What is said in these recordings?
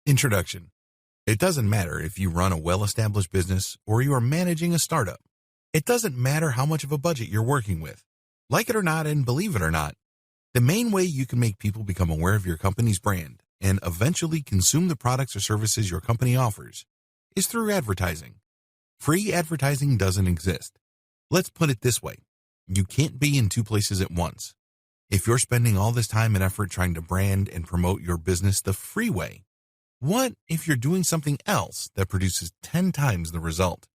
Introduction. It doesn't matter if you run a well-established business or you are managing a startup. It doesn't matter how much of a budget you're working with. Like it or not, and believe it or not, the main way you can make people become aware of your company's brand and eventually consume the products or services your company offers is through advertising. Free advertising doesn't exist. Let's put it this way. You can't be in two places at once. If you're spending all this time and effort trying to brand and promote your business the free way, what if you're doing something else that produces 10 times the result?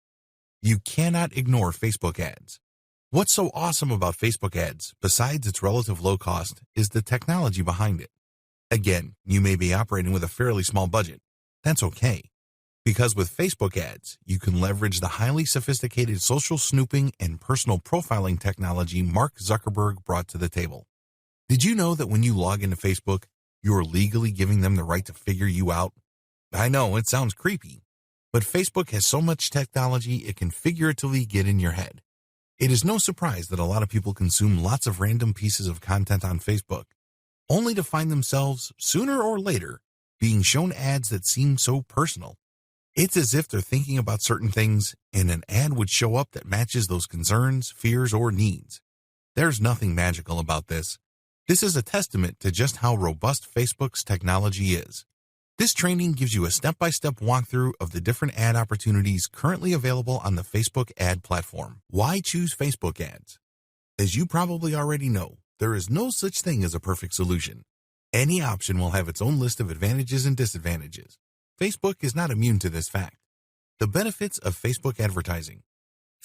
You cannot ignore Facebook ads. What's so awesome about Facebook ads, besides its relative low cost, is the technology behind it. Again, you may be operating with a fairly small budget. That's okay. Because with Facebook ads, you can leverage the highly sophisticated social snooping and personal profiling technology Mark Zuckerberg brought to the table. Did you know that when you log into Facebook, you are legally giving them the right to figure you out? I know, it sounds creepy, but Facebook has so much technology it can figuratively get in your head. It is no surprise that a lot of people consume lots of random pieces of content on Facebook, only to find themselves, sooner or later, being shown ads that seem so personal. It's as if they're thinking about certain things, and an ad would show up that matches those concerns, fears, or needs. There's nothing magical about this. This is a testament to just how robust Facebook's technology is. This training gives you a step-by-step walkthrough of the different ad opportunities currently available on the Facebook ad platform. Why choose Facebook ads? As you probably already know, there is no such thing as a perfect solution. Any option will have its own list of advantages and disadvantages. Facebook is not immune to this fact. The benefits of Facebook advertising.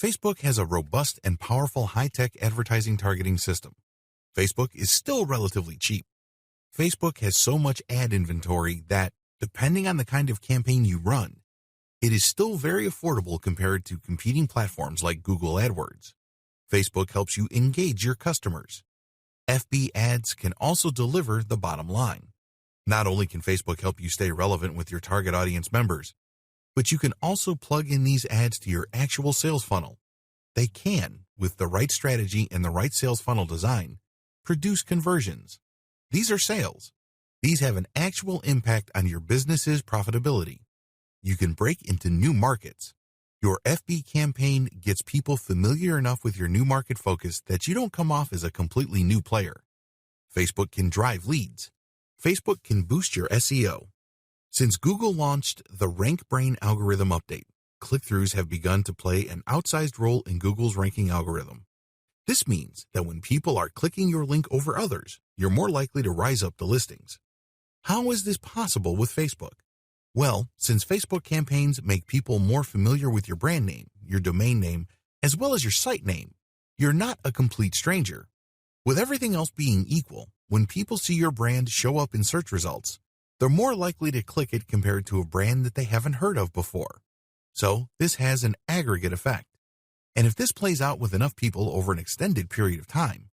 Facebook has a robust and powerful high-tech advertising targeting system. Facebook is still relatively cheap. Facebook has so much ad inventory that, depending on the kind of campaign you run, it is still very affordable compared to competing platforms like Google AdWords. Facebook helps you engage your customers. FB ads can also deliver the bottom line. Not only can Facebook help you stay relevant with your target audience members, but you can also plug in these ads to your actual sales funnel. They can, with the right strategy and the right sales funnel design, produce conversions. These are sales. These have an actual impact on your business's profitability. You can break into new markets. Your FB campaign gets people familiar enough with your new market focus that you don't come off as a completely new player. Facebook can drive leads. Facebook can boost your SEO. Since Google launched the RankBrain algorithm update, click-throughs have begun to play an outsized role in Google's ranking algorithm. This means that when people are clicking your link over others, you're more likely to rise up the listings. How is this possible with Facebook? Well, since Facebook campaigns make people more familiar with your brand name, your domain name, as well as your site name, you're not a complete stranger. With everything else being equal, when people see your brand show up in search results, they're more likely to click it compared to a brand that they haven't heard of before. So this has an aggregate effect. And if this plays out with enough people over an extended period of time,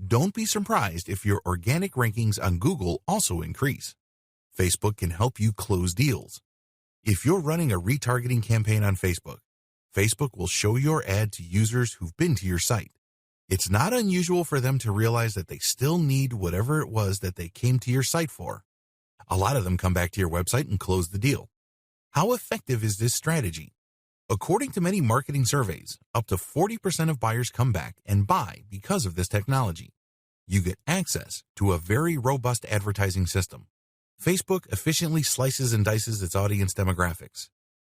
don't be surprised if your organic rankings on Google also increase. Facebook can help you close deals. If you're running a retargeting campaign on Facebook, Facebook will show your ad to users who've been to your site. It's not unusual for them to realize that they still need whatever it was that they came to your site for. A lot of them come back to your website and close the deal. How effective is this strategy? According to many marketing surveys, up to 40% of buyers come back and buy because of this technology. You get access to a very robust advertising system. Facebook efficiently slices and dices its audience demographics.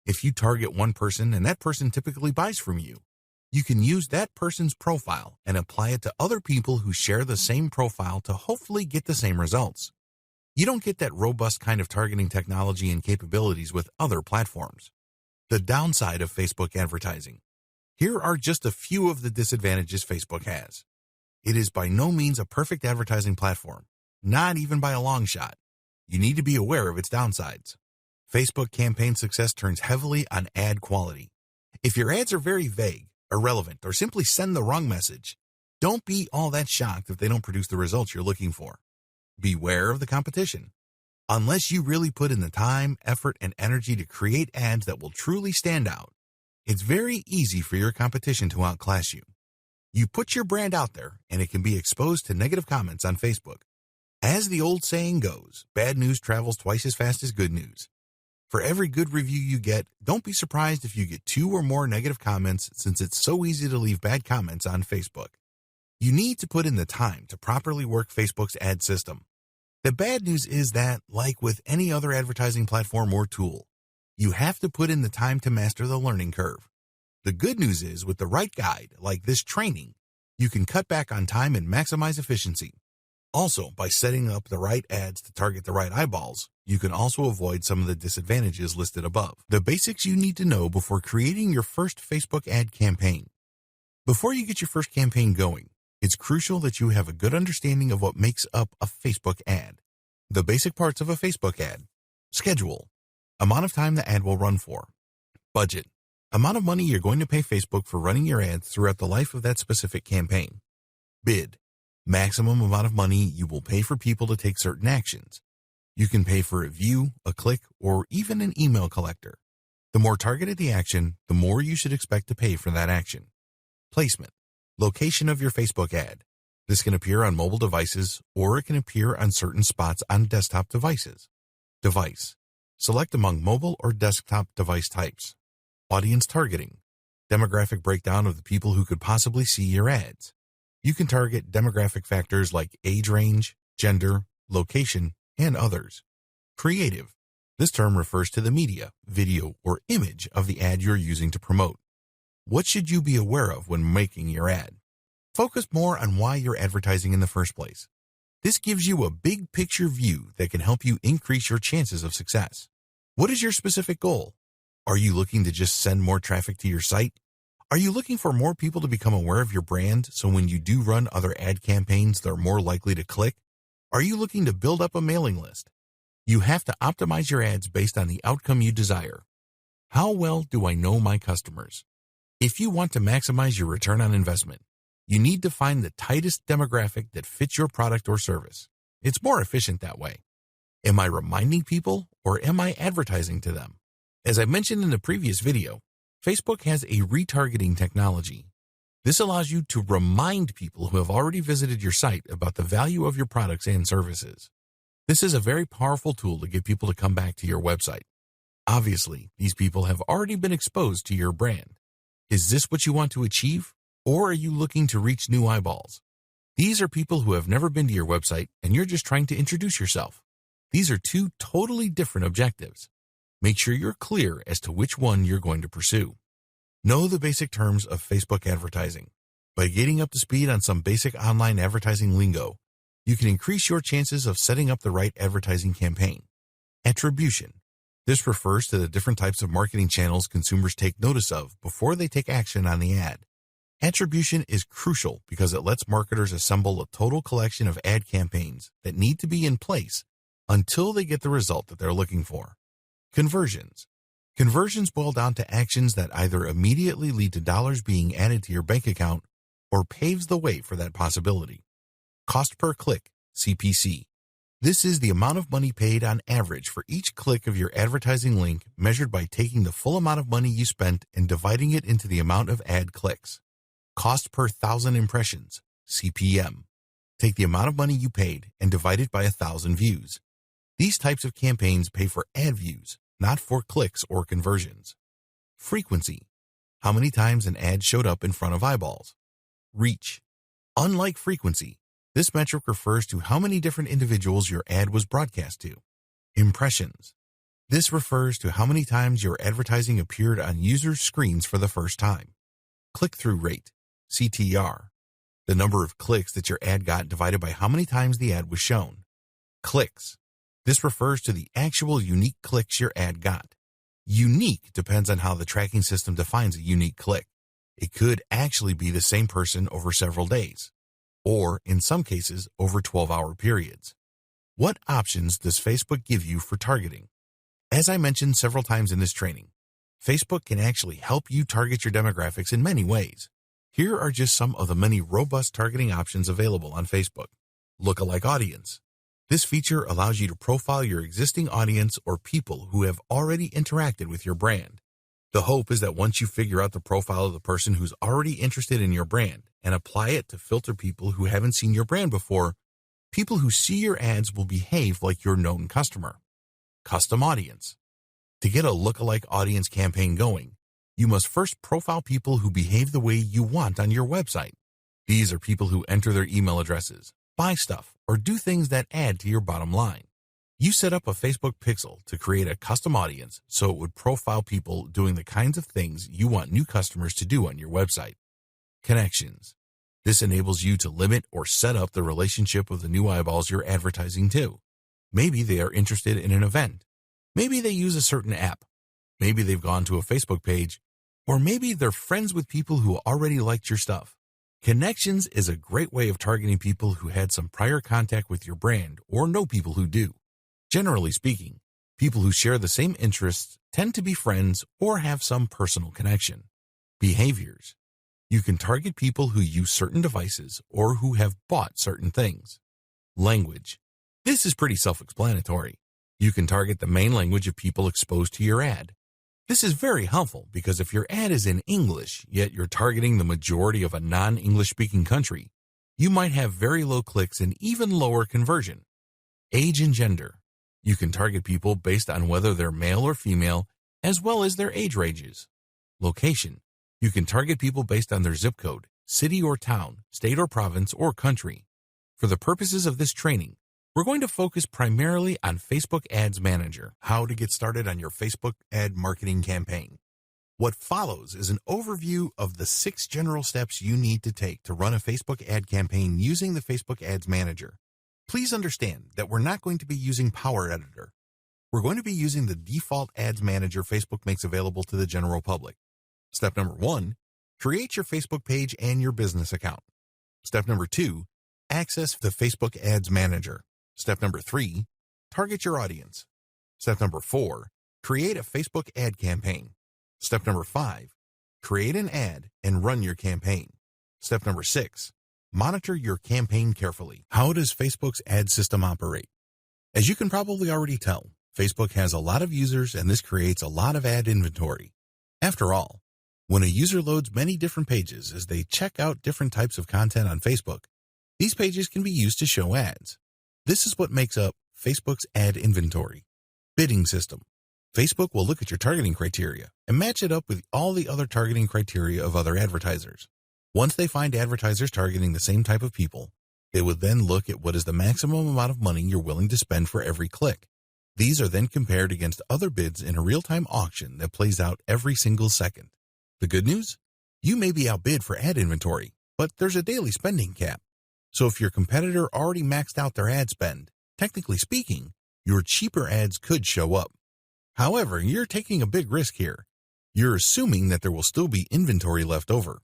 If you target one person and that person typically buys from you, you can use that person's profile and apply it to other people who share the same profile to hopefully get the same results. You don't get that robust kind of targeting technology and capabilities with other platforms. The downside of Facebook advertising. Here are just a few of the disadvantages Facebook has. It is by no means a perfect advertising platform, not even by a long shot. You need to be aware of its downsides. Facebook campaign success turns heavily on ad quality. If your ads are very vague, irrelevant, or simply send the wrong message, don't be all that shocked if they don't produce the results you're looking for. Beware of the competition. Unless you really put in the time, effort, and energy to create ads that will truly stand out, it's very easy for your competition to outclass you. You put your brand out there, and it can be exposed to negative comments on Facebook. As the old saying goes, bad news travels twice as fast as good news. For every good review you get, don't be surprised if you get 2 or more negative comments since it's so easy to leave bad comments on Facebook. You need to put in the time to properly work Facebook's ad system. The bad news is that, like with any other advertising platform or tool, you have to put in the time to master the learning curve. The good news is, with the right guide, like this training, you can cut back on time and maximize efficiency. Also, by setting up the right ads to target the right eyeballs, you can also avoid some of the disadvantages listed above. The basics you need to know before creating your first Facebook ad campaign. Before you get your first campaign going, it's crucial that you have a good understanding of what makes up a Facebook ad. The basic parts of a Facebook ad: schedule, amount of time the ad will run for; budget, amount of money you're going to pay Facebook for running your ads throughout the life of that specific campaign; bid, maximum amount of money you will pay for people to take certain actions. You can pay for a view, a click, or even an email collector. The more targeted the action, the more you should expect to pay for that action. Placement, location of your Facebook ad. This can appear on mobile devices, or it can appear on certain spots on desktop devices. Device, select among mobile or desktop device types. Audience targeting, demographic breakdown of the people who could possibly see your ads. You can target demographic factors like age range, gender, location, and others. Creative. This term refers to the media, video, or image of the ad you're using to promote. What should you be aware of when making your ad? Focus more on why you're advertising in the first place. This gives you a big picture view that can help you increase your chances of success. What is your specific goal? Are you looking to just send more traffic to your site? Are you looking for more people to become aware of your brand so when you do run other ad campaigns, they're more likely to click? Are you looking to build up a mailing list? You have to optimize your ads based on the outcome you desire. How well do I know my customers? If you want to maximize your return on investment, you need to find the tightest demographic that fits your product or service. It's more efficient that way. Am I reminding people, or am I advertising to them? As I mentioned in the previous video, Facebook has a retargeting technology. This allows you to remind people who have already visited your site about the value of your products and services. This is a very powerful tool to get people to come back to your website. Obviously, these people have already been exposed to your brand. Is this what you want to achieve, or are you looking to reach new eyeballs? These are people who have never been to your website and you're just trying to introduce yourself. These are two totally different objectives. Make sure you're clear as to which one you're going to pursue. Know the basic terms of Facebook advertising. By getting up to speed on some basic online advertising lingo, you can increase your chances of setting up the right advertising campaign. Attribution. This refers to the different types of marketing channels consumers take notice of before they take action on the ad. Attribution is crucial because it lets marketers assemble a total collection of ad campaigns that need to be in place until they get the result that they're looking for. Conversions. Conversions boil down to actions that either immediately lead to dollars being added to your bank account or paves the way for that possibility. Cost per click, CPC. This is the amount of money paid on average for each click of your advertising link measured by taking the full amount of money you spent and dividing it into the amount of ad clicks. Cost per 1,000 impressions, CPM. Take the amount of money you paid and divide it by 1,000 views. These types of campaigns pay for ad views, not for clicks or conversions. Frequency. How many times an ad showed up in front of eyeballs. Reach. Unlike frequency, this metric refers to how many different individuals your ad was broadcast to. Impressions. This refers to how many times your advertising appeared on users' screens for the first time. Click-through rate, CTR. The number of clicks that your ad got divided by how many times the ad was shown. Clicks. This refers to the actual unique clicks your ad got. Unique depends on how the tracking system defines a unique click. It could actually be the same person over several days, or in some cases over 12-hour periods. What options does Facebook give you for targeting? As I mentioned several times in this training, Facebook can actually help you target your demographics in many ways. Here are just some of the many robust targeting options available on Facebook. Lookalike audience. This feature allows you to profile your existing audience or people who have already interacted with your brand. The hope is that once you figure out the profile of the person who's already interested in your brand and apply it to filter people who haven't seen your brand before, people who see your ads will behave like your known customer. Custom audience. To get a lookalike audience campaign going, you must first profile people who behave the way you want on your website. These are people who enter their email addresses, buy stuff, or do things that add to your bottom line. You set up a Facebook pixel to create a custom audience so it would profile people doing the kinds of things you want new customers to do on your website. Connections. This enables you to limit or set up the relationship of the new eyeballs you're advertising to. Maybe they are interested in an event. Maybe they use a certain app. Maybe they've gone to a Facebook page. Or maybe they're friends with people who already liked your stuff. Connections is a great way of targeting people who had some prior contact with your brand or know people who do. Generally speaking, people who share the same interests tend to be friends or have some personal connection. Behaviors. You can target people who use certain devices or who have bought certain things. Language. This is pretty self-explanatory. You can target the main language of people exposed to your ad. This is very helpful because if your ad is in English, yet you're targeting the majority of a non-English speaking country, you might have very low clicks and even lower conversion. Age and gender. You can target people based on whether they're male or female, as well as their age ranges. Location. You can target people based on their zip code, city or town, state or province, or country. For the purposes of this training, we're going to focus primarily on Facebook Ads Manager, how to get started on your Facebook ad marketing campaign. What follows is an overview of the 6 general steps you need to take to run a Facebook ad campaign using the Facebook Ads Manager. Please understand that we're not going to be using Power Editor. We're going to be using the default Ads Manager Facebook makes available to the general public. Step number 1, create your Facebook page and your business account. Step number 2, access the Facebook Ads Manager. Step number 3, target your audience. Step number 4, create a Facebook ad campaign. Step number 5, create an ad and run your campaign. Step number 6, monitor your campaign carefully. How does Facebook's ad system operate? As you can probably already tell, Facebook has a lot of users and this creates a lot of ad inventory. After all, when a user loads many different pages as they check out different types of content on Facebook, these pages can be used to show ads. This is what makes up Facebook's ad inventory. Bidding system. Facebook will look at your targeting criteria and match it up with all the other targeting criteria of other advertisers. Once they find advertisers targeting the same type of people, they would then look at what is the maximum amount of money you're willing to spend for every click. These are then compared against other bids in a real-time auction that plays out every single second. The good news? You may be outbid for ad inventory, but there's a daily spending cap. So if your competitor already maxed out their ad spend, technically speaking, your cheaper ads could show up. However, you're taking a big risk here. You're assuming that there will still be inventory left over.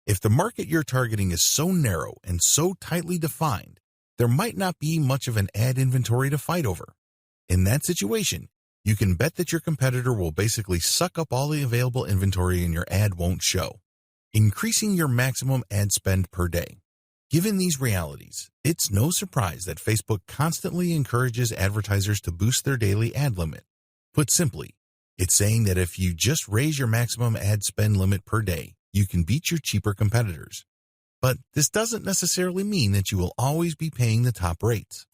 If the market you're targeting is so narrow and so tightly defined, there might not be much of an ad inventory to fight over. In that situation, you can bet that your competitor will basically suck up all the available inventory and your ad won't show. Increasing your maximum ad spend per day. Given these realities, it's no surprise that Facebook constantly encourages advertisers to boost their daily ad limit. Put simply, it's saying that if you just raise your maximum ad spend limit per day, you can beat your cheaper competitors. But this doesn't necessarily mean that you will always be paying the top rates.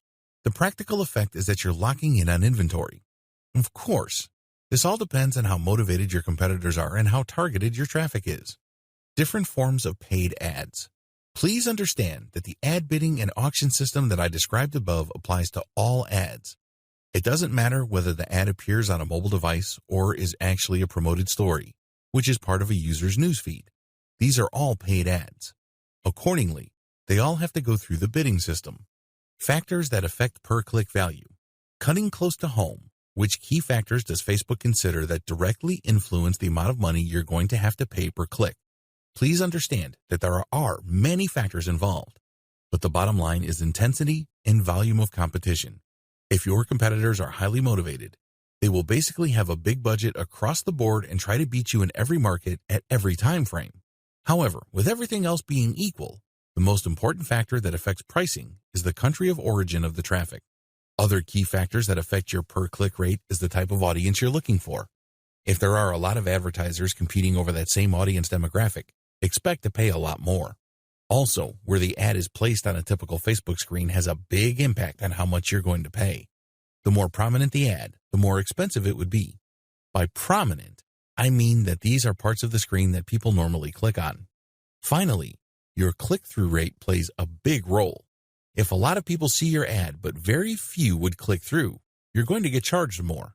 The practical effect is that you're locking in on inventory. Of course, this all depends on how motivated your competitors are and how targeted your traffic is. Different forms of paid ads. Please understand that the ad bidding and auction system that I described above applies to all ads. It doesn't matter whether the ad appears on a mobile device or is actually a promoted story, which is part of a user's newsfeed. These are all paid ads. Accordingly, they all have to go through the bidding system. Factors that affect per-click value. Cutting close to home. Which key factors does Facebook consider that directly influence the amount of money you're going to have to pay per click? Please understand that there are many factors involved, but the bottom line is intensity and volume of competition. If your competitors are highly motivated, they will basically have a big budget across the board and try to beat you in every market at every time frame. However, with everything else being equal, the most important factor that affects pricing is the country of origin of the traffic. Other key factors that affect your per-click rate is the type of audience you're looking for. If there are a lot of advertisers competing over that same audience demographic, expect to pay a lot more. Also, where the ad is placed on a typical Facebook screen has a big impact on how much you're going to pay. The more prominent the ad, the more expensive it would be. By prominent, I mean that these are parts of the screen that people normally click on. Finally, your click-through rate plays a big role. If a lot of people see your ad but very few would click through, you're going to get charged more.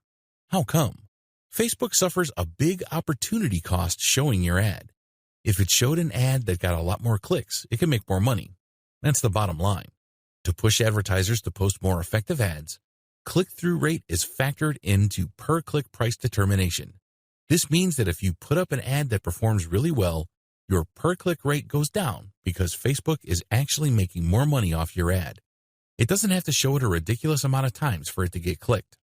How come? Facebook suffers a big opportunity cost showing your ad. If it showed an ad that got a lot more clicks, it can make more money. That's the bottom line. To push advertisers to post more effective ads, click-through rate is factored into per-click price determination. This means that if you put up an ad that performs really well, your per-click rate goes down because Facebook is actually making more money off your ad. It doesn't have to show it a ridiculous amount of times for it to get clicked.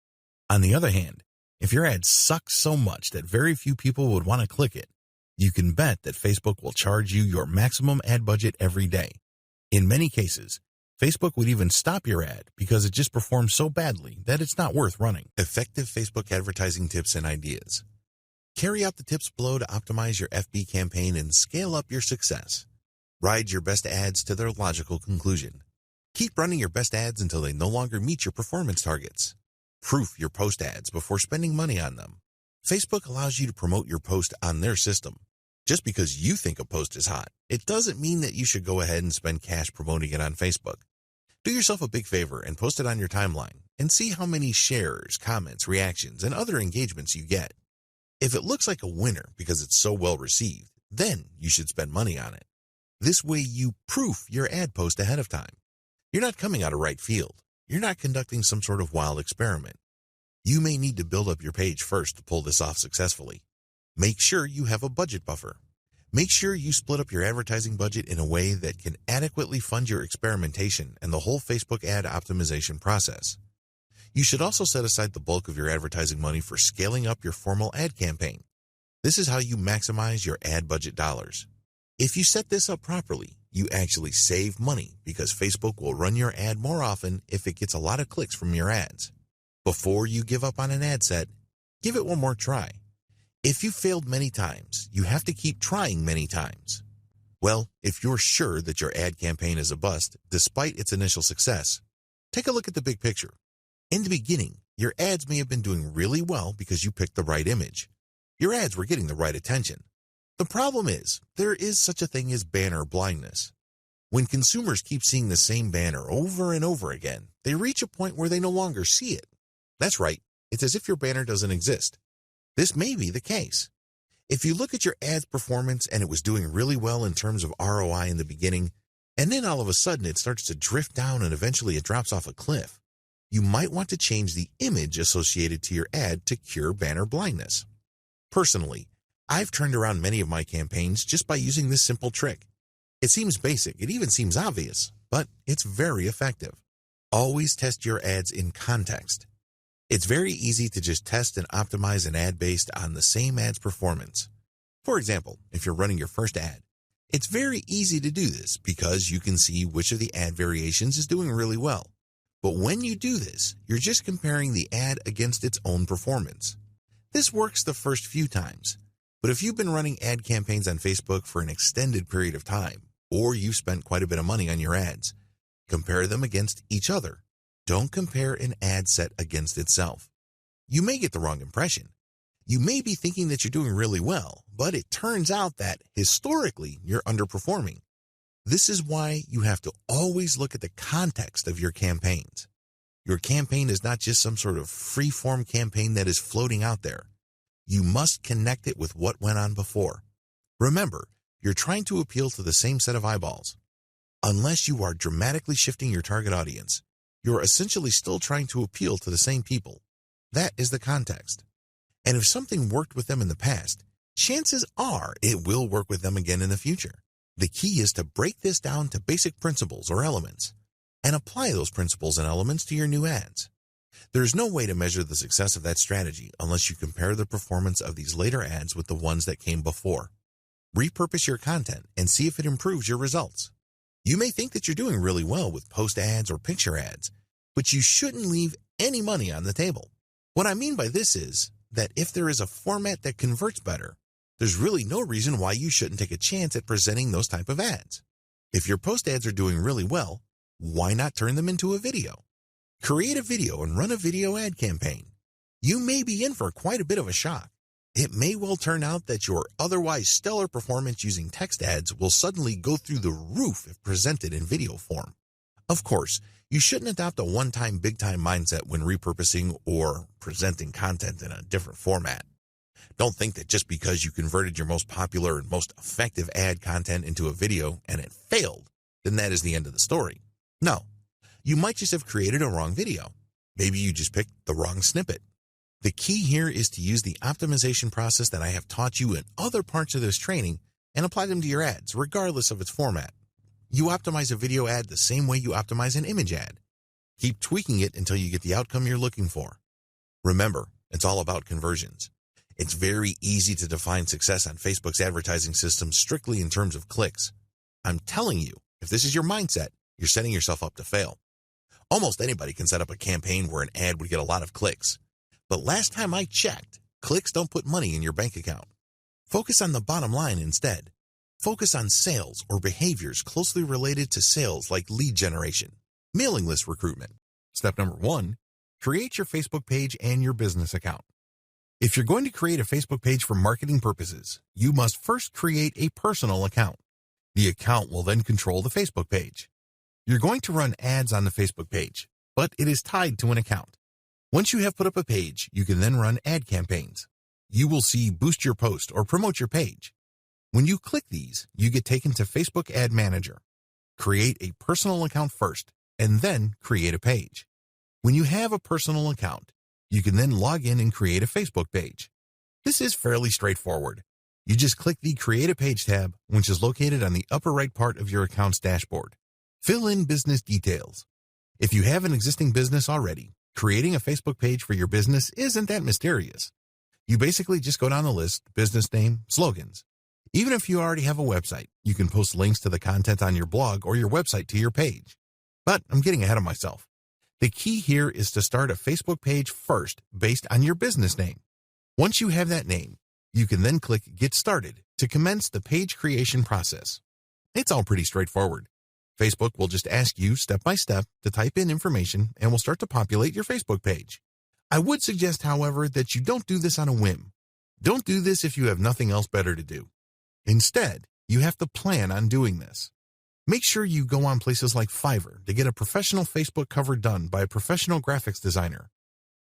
On the other hand, if your ad sucks so much that very few people would want to click it, you can bet that Facebook will charge you your maximum ad budget every day. In many cases, Facebook would even stop your ad because it just performs so badly that it's not worth running. Effective Facebook advertising tips and ideas. Carry out the tips below to optimize your FB campaign and scale up your success. Ride your best ads to their logical conclusion. Keep running your best ads until they no longer meet your performance targets. Proof your post ads before spending money on them. Facebook allows you to promote your post on their system. Just because you think a post is hot, it doesn't mean that you should go ahead and spend cash promoting it on Facebook. Do yourself a big favor and post it on your timeline and see how many shares, comments, reactions, and other engagements you get. If it looks like a winner because it's so well received, then you should spend money on it. This way you proof your ad post ahead of time. You're not coming out of right field. You're not conducting some sort of wild experiment. You may need to build up your page first to pull this off successfully. Make sure you have a budget buffer. Make sure you split up your advertising budget in a way that can adequately fund your experimentation and the whole Facebook ad optimization process. You should also set aside the bulk of your advertising money for scaling up your formal ad campaign. This is how you maximize your ad budget dollars. If you set this up properly, you actually save money because Facebook will run your ad more often if it gets a lot of clicks from your ads. Before you give up on an ad set, give it one more try. If you failed many times, you have to keep trying many times. Well, if you're sure that your ad campaign is a bust, despite its initial success, take a look at the big picture. In the beginning, your ads may have been doing really well because you picked the right image. Your ads were getting the right attention. The problem is, there is such a thing as banner blindness. When consumers keep seeing the same banner over and over again, they reach a point where they no longer see it. That's right, it's as if your banner doesn't exist. This may be the case. If you look at your ad's performance and it was doing really well in terms of ROI in the beginning, and then all of a sudden it starts to drift down and eventually it drops off a cliff, you might want to change the image associated to your ad to cure banner blindness. Personally, I've turned around many of my campaigns just by using this simple trick. It seems basic, it even seems obvious, but it's very effective. Always test your ads in context. It's very easy to just test and optimize an ad based on the same ad's performance. For example, if you're running your first ad, it's very easy to do this because you can see which of the ad variations is doing really well. But when you do this, you're just comparing the ad against its own performance. This works the first few times, but if you've been running ad campaigns on Facebook for an extended period of time, or you've spent quite a bit of money on your ads, compare them against each other. Don't compare an ad set against itself. You may get the wrong impression. You may be thinking that you're doing really well, but it turns out that, historically, you're underperforming. This is why you have to always look at the context of your campaigns. Your campaign is not just some sort of free-form campaign that is floating out there. You must connect it with what went on before. Remember, you're trying to appeal to the same set of eyeballs. Unless you are dramatically shifting your target audience, you're essentially still trying to appeal to the same people. That is the context. And if something worked with them in the past, chances are it will work with them again in the future. The key is to break this down to basic principles or elements and apply those principles and elements to your new ads. There's no way to measure the success of that strategy unless you compare the performance of these later ads with the ones that came before. Repurpose your content and see if it improves your results. You may think that you're doing really well with post ads or picture ads, but you shouldn't leave any money on the table. What I mean by this is that if there is a format that converts better, there's really no reason why you shouldn't take a chance at presenting those type of ads. If your post ads are doing really well, why not turn them into a video? Create a video and run a video ad campaign. you may be in for quite a bit of a shock. It may well turn out that your otherwise stellar performance using text ads will suddenly go through the roof if presented in video form. Of course, you shouldn't adopt a one-time big-time mindset when repurposing or presenting content in a different format. Don't think that just because you converted your most popular and most effective ad content into a video and it failed, then that is the end of the story. No, you might just have created a wrong video. Maybe you just picked the wrong snippet. The key here is to use the optimization process that I have taught you in other parts of this training and apply them to your ads, regardless of its format. You optimize a video ad the same way you optimize an image ad. Keep tweaking it until you get the outcome you're looking for. Remember, it's all about conversions. It's very easy to define success on Facebook's advertising system strictly in terms of clicks. I'm telling you, if this is your mindset, you're setting yourself up to fail. Almost anybody can set up a campaign where an ad would get a lot of clicks. But last time I checked, clicks don't put money in your bank account. Focus on the bottom line instead. Focus on sales or behaviors closely related to sales like lead generation, mailing list recruitment. Step number 1, create your Facebook page and your business account. If you're going to create a Facebook page for marketing purposes, you must first create a personal account. The account will then control the Facebook page. You're going to run ads on the Facebook page, but it is tied to an account. Once you have put up a page, you can then run ad campaigns. You will see Boost Your Post or Promote Your Page. When you click these, you get taken to Facebook Ad Manager. Create a personal account first, and then create a page. When you have a personal account, you can then log in and create a Facebook page. This is fairly straightforward. You just click the Create a Page tab, which is located on the upper right part of your account's dashboard. Fill in business details. If you have an existing business already, creating a Facebook page for your business isn't that mysterious. You basically just go down the list, business name, slogans. Even if you already have a website, you can post links to the content on your blog or your website to your page. But I'm getting ahead of myself. The key here is to start a Facebook page first based on your business name. Once you have that name, you can then click Get Started to commence the page creation process. It's all pretty straightforward. Facebook will just ask you step by step to type in information and will start to populate your Facebook page. I would suggest, however, that you don't do this on a whim. Don't do this if you have nothing else better to do. Instead, you have to plan on doing this. Make sure you go on places like Fiverr to get a professional Facebook cover done by a professional graphics designer.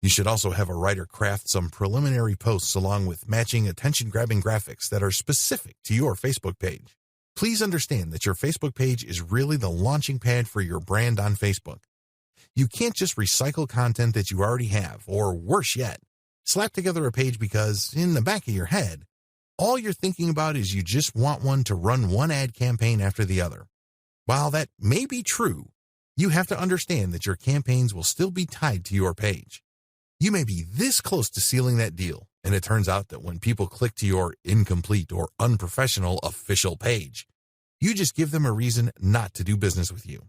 You should also have a writer craft some preliminary posts along with matching attention-grabbing graphics that are specific to your Facebook page. Please understand that your Facebook page is really the launching pad for your brand on Facebook. You can't just recycle content that you already have, or worse yet, slap together a page because, in the back of your head, all you're thinking about is you just want one to run one ad campaign after the other. While that may be true, you have to understand that your campaigns will still be tied to your page. You may be this close to sealing that deal, and it turns out that when people click to your incomplete or unprofessional official page, you just give them a reason not to do business with you.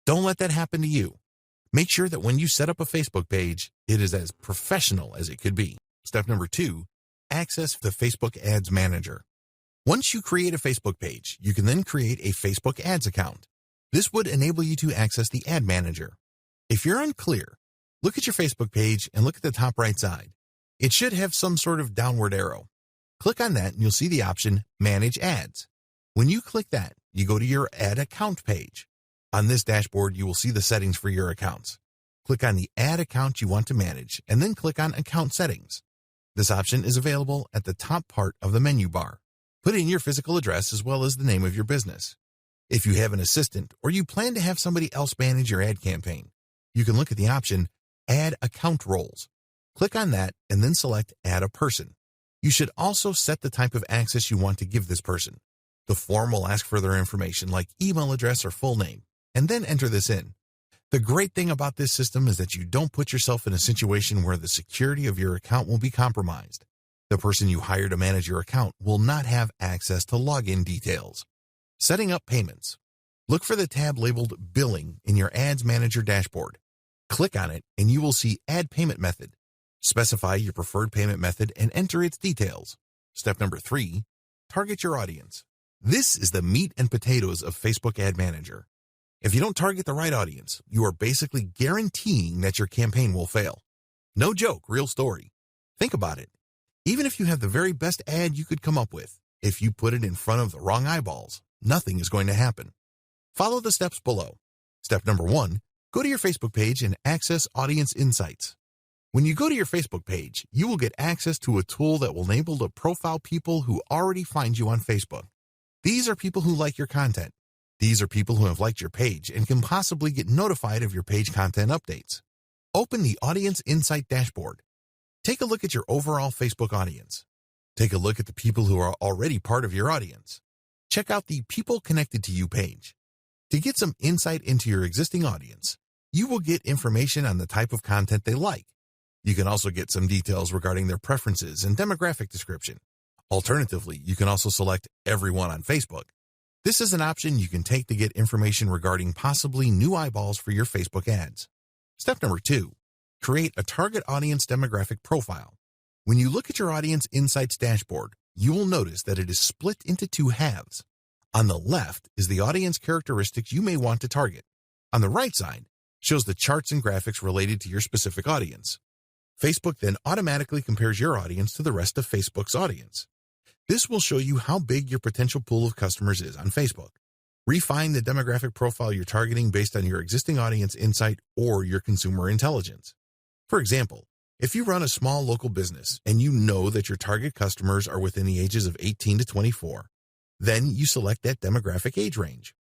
Don't let that happen to you. Make sure that when you set up a Facebook page, it is as professional as it could be. Step number 2, access the Facebook Ads Manager. Once you create a Facebook page, you can then create a Facebook Ads account. This would enable you to access the Ad Manager. If you're unclear, look at your Facebook page and look at the top right side. It should have some sort of downward arrow. Click on that and you'll see the option Manage Ads. When you click that, you go to your Ad Account page. On this dashboard, you will see the settings for your accounts. Click on the ad account you want to manage and then click on Account Settings. This option is available at the top part of the menu bar. Put in your physical address as well as the name of your business. If you have an assistant or you plan to have somebody else manage your ad campaign, you can look at the option Add Account Roles. Click on that and then select Add a Person. You should also set the type of access you want to give this person. The form will ask for their information like email address or full name, and then enter this in. The great thing about this system is that you don't put yourself in a situation where the security of your account will be compromised. The person you hire to manage your account will not have access to login details. Setting up payments. Look for the tab labeled Billing in your Ads Manager dashboard. Click on it and you will see Add Payment Method. Specify your preferred payment method and enter its details. Step number 3, target your audience. This is the meat and potatoes of Facebook Ad Manager. If you don't target the right audience, you are basically guaranteeing that your campaign will fail. No joke, real story. Think about it. Even if you have the very best ad you could come up with, if you put it in front of the wrong eyeballs, nothing is going to happen. Follow the steps below. Step number 1, go to your Facebook page and access Audience Insights. When you go to your Facebook page, you will get access to a tool that will enable to profile people who already find you on Facebook. These are people who like your content. These are people who have liked your page and can possibly get notified of your page content updates. Open the Audience Insight dashboard. Take a look at your overall Facebook audience. Take a look at the people who are already part of your audience. Check out the People Connected to You page. To get some insight into your existing audience, you will get information on the type of content they like. You can also get some details regarding their preferences and demographic description. Alternatively, you can also select Everyone on Facebook. This is an option you can take to get information regarding possibly new eyeballs for your Facebook ads. Step number 2, create a target audience demographic profile. When you look at your Audience Insights dashboard, you will notice that it is split into 2 halves. On the left is the audience characteristics you may want to target. On the right side shows the charts and graphics related to your specific audience. Facebook then automatically compares your audience to the rest of Facebook's audience. This will show you how big your potential pool of customers is on Facebook. Refine the demographic profile you're targeting based on your existing audience insight or your consumer intelligence. For example, if you run a small local business and you know that your target customers are within the ages of 18 to 24, then you select that demographic age range.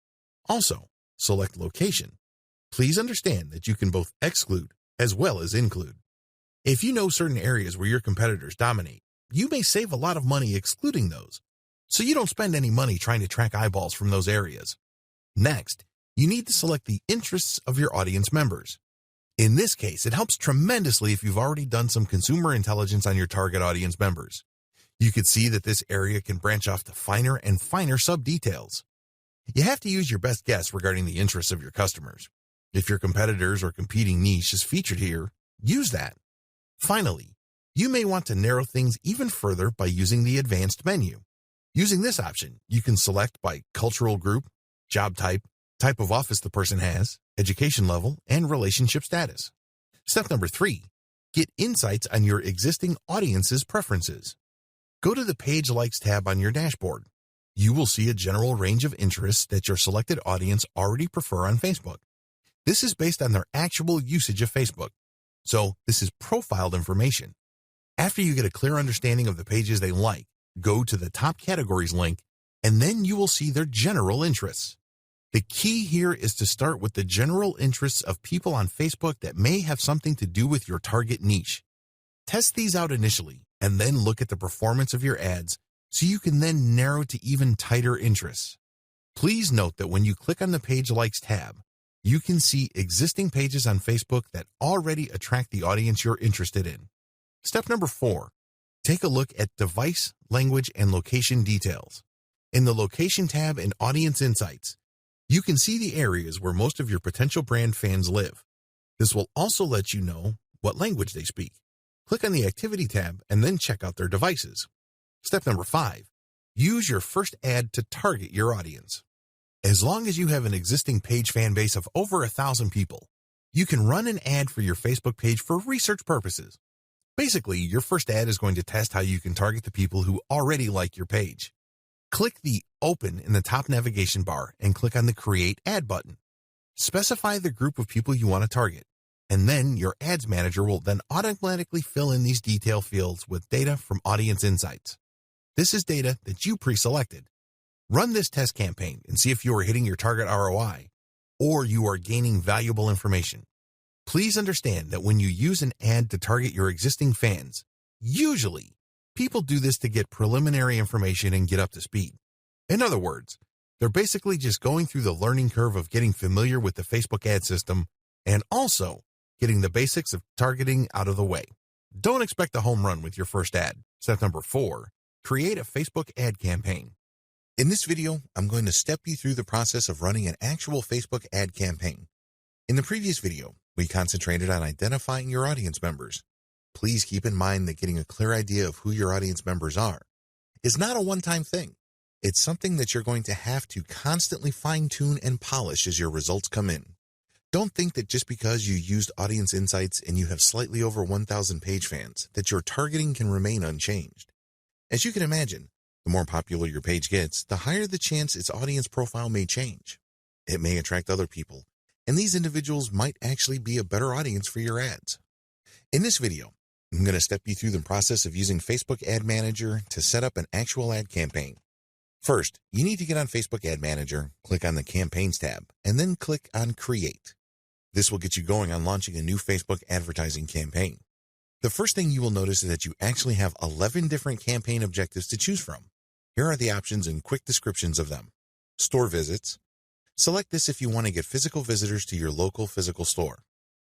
Also, select location. Please understand that you can both exclude as well as include. If you know certain areas where your competitors dominate, you may save a lot of money excluding those, so you don't spend any money trying to track eyeballs from those areas. Next, you need to select the interests of your audience members. In this case, it helps tremendously if you've already done some consumer intelligence on your target audience members. You could see that this area can branch off to finer and finer sub-details. You have to use your best guess regarding the interests of your customers. If your competitors or competing niche is featured here, use that. Finally, you may want to narrow things even further by using the advanced menu. Using this option, you can select by cultural group, job type, type of office the person has, education level, and relationship status. Step number 3, get insights on your existing audience's preferences. Go to the Page Likes tab on your dashboard. You will see a general range of interests that your selected audience already prefer on Facebook. This is based on their actual usage of Facebook. So this is profiled information. After you get a clear understanding of the pages they like, go to the Top Categories link, and then you will see their general interests. The key here is to start with the general interests of people on Facebook that may have something to do with your target niche. Test these out initially, and then look at the performance of your ads so you can then narrow to even tighter interests. Please note that when you click on the Page Likes tab, you can see existing pages on Facebook that already attract the audience you're interested in. Step number 4, take a look at device, language, and location details. In the Location tab in Audience Insights, you can see the areas where most of your potential brand fans live. This will also let you know what language they speak. Click on the Activity tab and then check out their devices. Step number 5, use your first ad to target your audience. As long as you have an existing page fan base of over 1,000 people, you can run an ad for your Facebook page for research purposes. Basically, your first ad is going to test how you can target the people who already like your page. Click the Open in the top navigation bar and click on the Create Ad button. Specify the group of people you want to target, and then your Ads Manager will then automatically fill in these detail fields with data from Audience Insights. This is data that you pre-selected. Run this test campaign and see if you are hitting your target ROI or you are gaining valuable information. Please understand that when you use an ad to target your existing fans, usually people do this to get preliminary information and get up to speed. In other words, they're basically just going through the learning curve of getting familiar with the Facebook ad system and also getting the basics of targeting out of the way. Don't expect a home run with your first ad. Step number 4, create a Facebook ad campaign. In this video, I'm going to step you through the process of running an actual Facebook ad campaign. In the previous video, we concentrated on identifying your audience members. Please keep in mind that getting a clear idea of who your audience members are is not a one-time thing. It's something that you're going to have to constantly fine-tune and polish as your results come in. Don't think that just because you used Audience Insights and you have slightly over 1,000 page fans, that your targeting can remain unchanged. As you can imagine, the more popular your page gets, the higher the chance its audience profile may change. It may attract other people, and these individuals might actually be a better audience for your ads. In this video, I'm going to step you through the process of using Facebook Ad Manager to set up an actual ad campaign. First, you need to get on Facebook Ad Manager, click on the Campaigns tab, and then click on Create. This will get you going on launching a new Facebook advertising campaign. The first thing you will notice is that you actually have 11 different campaign objectives to choose from. Here are the options and quick descriptions of them. Store visits. Select this if you want to get physical visitors to your local physical store.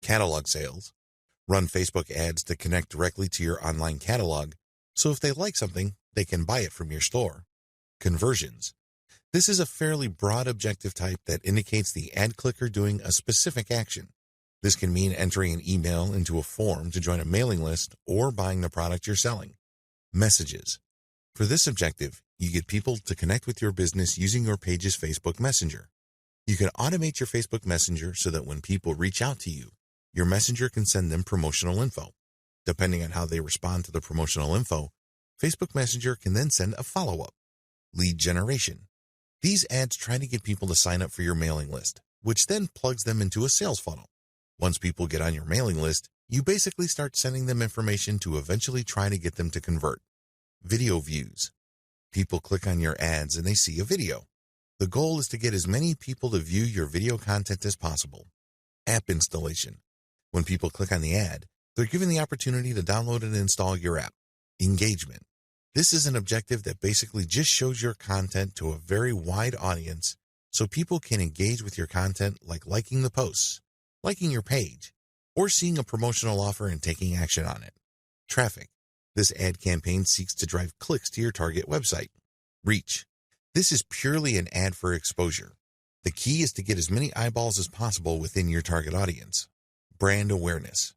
Catalog sales. Run Facebook ads to connect directly to your online catalog, so if they like something, they can buy it from your store. Conversions. This is a fairly broad objective type that indicates the ad clicker doing a specific action. This can mean entering an email into a form to join a mailing list or buying the product you're selling. Messages. For this objective, you get people to connect with your business using your page's Facebook Messenger. You can automate your Facebook Messenger so that when people reach out to you, your messenger can send them promotional info. Depending on how they respond to the promotional info, Facebook Messenger can then send a follow-up. Lead generation. These ads try to get people to sign up for your mailing list, which then plugs them into a sales funnel. Once people get on your mailing list, you basically start sending them information to eventually try to get them to convert. Video views. People click on your ads and they see a video. The goal is to get as many people to view your video content as possible. App installation. When people click on the ad, they're given the opportunity to download and install your app. Engagement. This is an objective that basically just shows your content to a very wide audience so people can engage with your content like liking the posts, liking your page, or seeing a promotional offer and taking action on it. Traffic. This ad campaign seeks to drive clicks to your target website. Reach. This is purely an ad for exposure. The key is to get as many eyeballs as possible within your target audience. Brand awareness.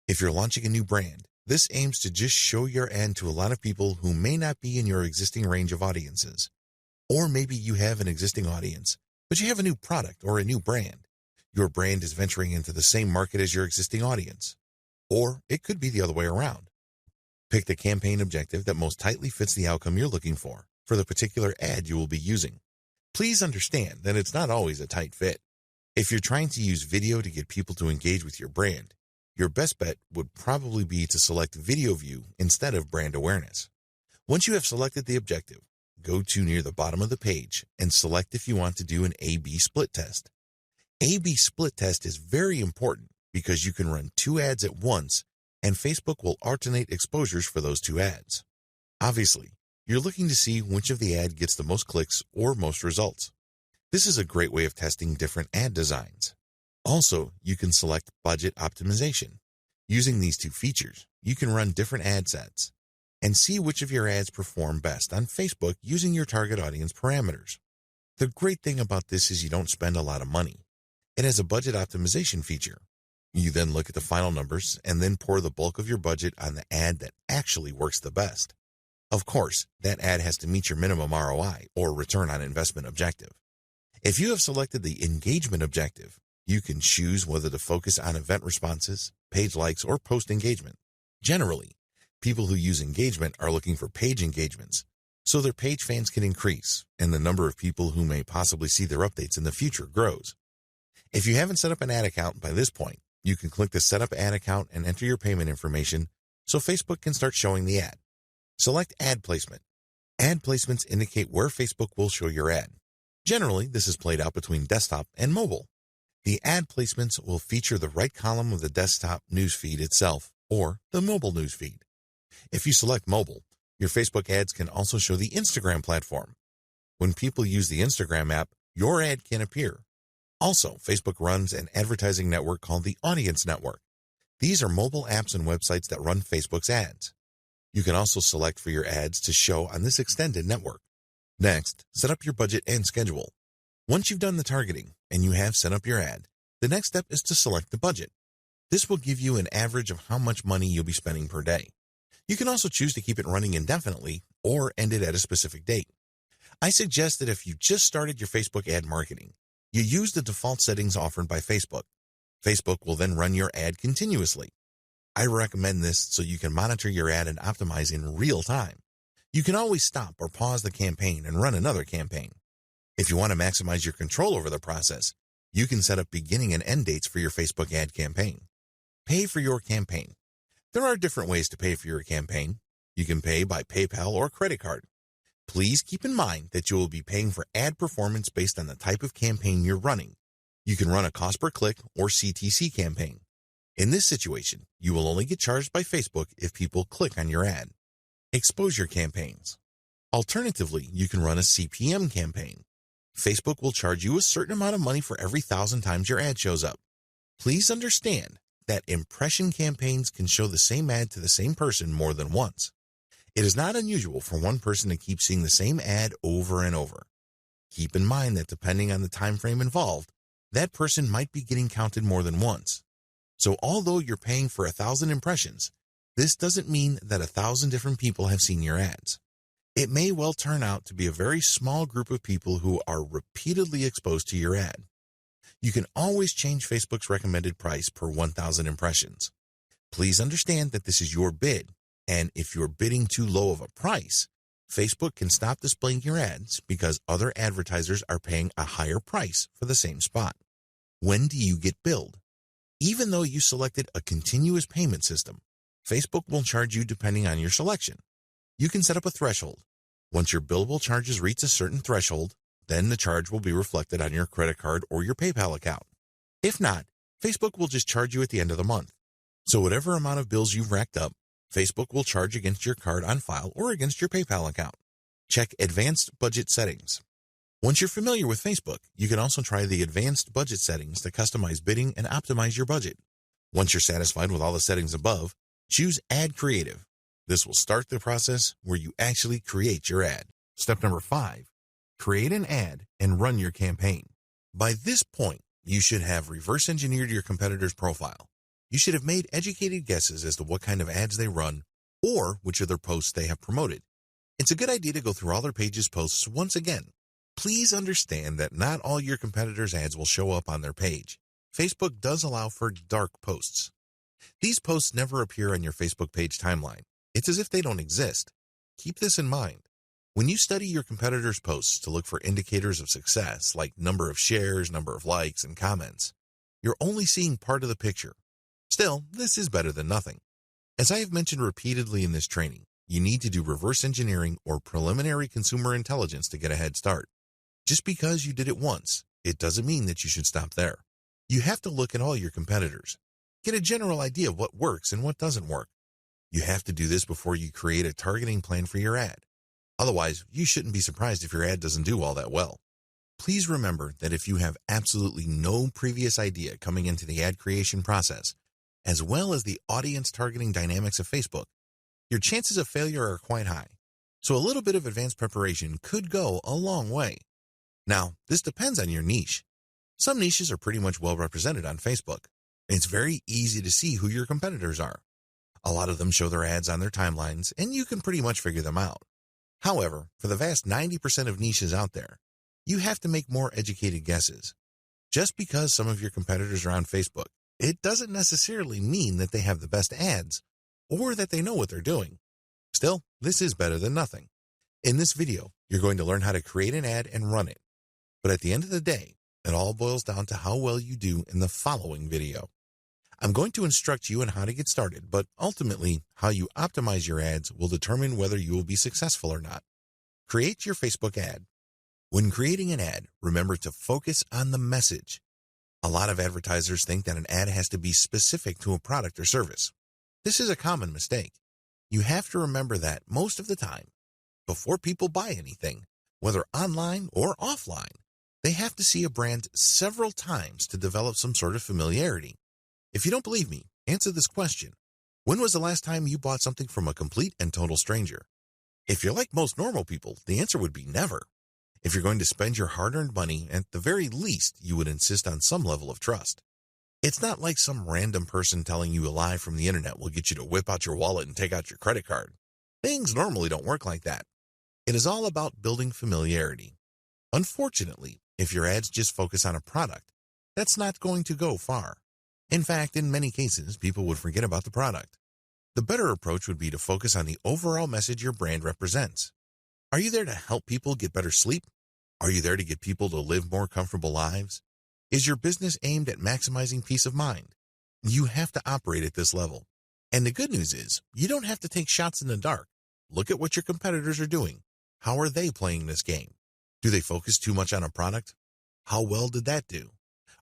If you're launching a new brand, this aims to just show your ad to a lot of people who may not be in your existing range of audiences. Or maybe you have an existing audience, but you have a new product or a new brand. Your brand is venturing into the same market as your existing audience. Or it could be the other way around. Pick the campaign objective that most tightly fits the outcome you're looking for the particular ad you will be using. Please understand that it's not always a tight fit. If you're trying to use video to get people to engage with your brand, your best bet would probably be to select video view instead of brand awareness. Once you have selected the objective, go to near the bottom of the page and select if you want to do an A/B split test. A/B split test is very important because you can run two ads at once and Facebook will alternate exposures for those two ads. Obviously, you're looking to see which of the ad gets the most clicks or most results. This is a great way of testing different ad designs. Also, you can select budget optimization. Using these two features, you can run different ad sets and see which of your ads perform best on Facebook using your target audience parameters. The great thing about this is you don't spend a lot of money. It has a budget optimization feature. You then look at the final numbers and then pour the bulk of your budget on the ad that actually works the best. Of course, that ad has to meet your minimum ROI or return on investment objective. If you have selected the engagement objective, you can choose whether to focus on event responses, page likes, or post engagement. Generally, people who use engagement are looking for page engagements, so their page fans can increase and the number of people who may possibly see their updates in the future grows. If you haven't set up an ad account by this point, you can click the Set Up Ad Account and enter your payment information so Facebook can start showing the ad. Select Ad Placement. Ad placements indicate where Facebook will show your ad. Generally, this is played out between desktop and mobile. The ad placements will feature the right column of the desktop newsfeed itself or the mobile newsfeed. If you select mobile, your Facebook ads can also show the Instagram platform. When people use the Instagram app, your ad can appear. Also, Facebook runs an advertising network called the Audience Network. These are mobile apps and websites that run Facebook's ads. You can also select for your ads to show on this extended network. Next, set up your budget and schedule. Once you've done the targeting and you have set up your ad, the next step is to select the budget. This will give you an average of how much money you'll be spending per day. You can also choose to keep it running indefinitely or end it at a specific date. I suggest that if you just started your Facebook ad marketing, you use the default settings offered by Facebook, Facebook will then run your ad continuously. I recommend this so you can monitor your ad and optimize in real time. You can always stop or pause the campaign and run another campaign. If you want to maximize your control over the process, you can set up beginning and end dates for your Facebook ad campaign. Pay for your campaign. There are different ways to pay for your campaign. You can pay by PayPal or credit card. Please keep in mind that you will be paying for ad performance based on the type of campaign you're running. You can run a cost per click or CTC campaign. In this situation, you will only get charged by Facebook if people click on your ad. Exposure campaigns. Alternatively, you can run a CPM campaign. Facebook will charge you a certain amount of money for every 1,000 times your ad shows up. Please understand that impression campaigns can show the same ad to the same person more than once. It is not unusual for one person to keep seeing the same ad over and over. Keep in mind that depending on the time frame involved, that person might be getting counted more than once. So although you're paying for 1,000 impressions, this doesn't mean that 1,000 different people have seen your ads. It may well turn out to be a very small group of people who are repeatedly exposed to your ad. You can always change Facebook's recommended price per 1,000 impressions. Please understand that this is your bid, and if you're bidding too low of a price, Facebook can stop displaying your ads because other advertisers are paying a higher price for the same spot. When do you get billed? Even though you selected a continuous payment system, Facebook will charge you depending on your selection. You can set up a threshold. Once your billable charges reach a certain threshold, then the charge will be reflected on your credit card or your PayPal account. If not, Facebook will just charge you at the end of the month. So whatever amount of bills you've racked up, Facebook will charge against your card on file or against your PayPal account. Check Advanced Budget Settings. Once you're familiar with Facebook, you can also try the Advanced Budget Settings to customize bidding and optimize your budget. Once you're satisfied with all the settings above, choose Ad Creative. This will start the process where you actually create your ad. Step number 5, create an ad and run your campaign. By this point, you should have reverse engineered your competitor's profile. You should have made educated guesses as to what kind of ads they run or which of their posts they have promoted. It's a good idea to go through all their pages' posts once again. Please understand that not all your competitors' ads will show up on their page. Facebook does allow for dark posts. These posts never appear on your Facebook page timeline. It's as if they don't exist. Keep this in mind. When you study your competitors' posts to look for indicators of success, like number of shares, number of likes, and comments, you're only seeing part of the picture. Still, this is better than nothing. As I have mentioned repeatedly in this training, you need to do reverse engineering or preliminary consumer intelligence to get a head start. Just because you did it once, it doesn't mean that you should stop there. You have to look at all your competitors. Get a general idea of what works and what doesn't work. You have to do this before you create a targeting plan for your ad. Otherwise, you shouldn't be surprised if your ad doesn't do all that well. Please remember that if you have absolutely no previous idea coming into the ad creation process, as well as the audience targeting dynamics of Facebook, your chances of failure are quite high. So a little bit of advanced preparation could go a long way. Now, this depends on your niche. Some niches are pretty much well represented on Facebook. It's very easy to see who your competitors are. A lot of them show their ads on their timelines, and you can pretty much figure them out. However, for the vast 90% of niches out there, you have to make more educated guesses. Just because some of your competitors are on Facebook, it doesn't necessarily mean that they have the best ads or that they know what they're doing. Still, this is better than nothing. In this video, you're going to learn how to create an ad and run it. But at the end of the day, it all boils down to how well you do in the following video. I'm going to instruct you on how to get started, but ultimately, how you optimize your ads will determine whether you will be successful or not. Create your Facebook ad. When creating an ad, remember to focus on the message. A lot of advertisers think that an ad has to be specific to a product or service. This is a common mistake. You have to remember that most of the time, before people buy anything, whether online or offline, they have to see a brand several times to develop some sort of familiarity. If you don't believe me, answer this question. When was the last time you bought something from a complete and total stranger? If you're like most normal people, the answer would be never. If you're going to spend your hard-earned money, at the very least, you would insist on some level of trust. It's not like some random person telling you a lie from the internet will get you to whip out your wallet and take out your credit card. Things normally don't work like that. It is all about building familiarity. Unfortunately, if your ads just focus on a product, that's not going to go far. In fact, in many cases, people would forget about the product. The better approach would be to focus on the overall message your brand represents. Are you there to help people get better sleep? Are you there to get people to live more comfortable lives? Is your business aimed at maximizing peace of mind? You have to operate at this level. And the good news is, you don't have to take shots in the dark. Look at what your competitors are doing. How are they playing this game? Do they focus too much on a product? How well did that do?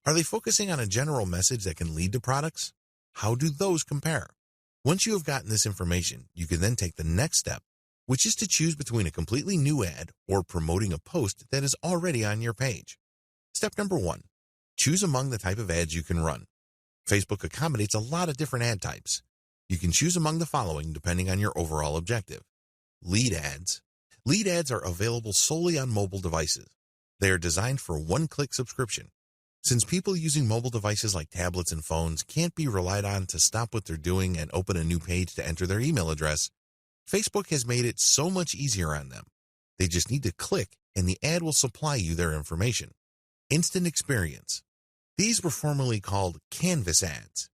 Are they focusing on a general message that can lead to products? How do those compare? Once you have gotten this information, you can then take the next step, which is to choose between a completely new ad or promoting a post that is already on your page. Step number 1, choose among the type of ads you can run. Facebook accommodates a lot of different ad types. You can choose among the following depending on your overall objective. Lead ads. Lead ads are available solely on mobile devices. They are designed for one-click subscription. Since people using mobile devices like tablets and phones can't be relied on to stop what they're doing and open a new page to enter their email address, Facebook has made it so much easier on them. They just need to click and the ad will supply you their information. Instant experience. These were formerly called Canvas ads.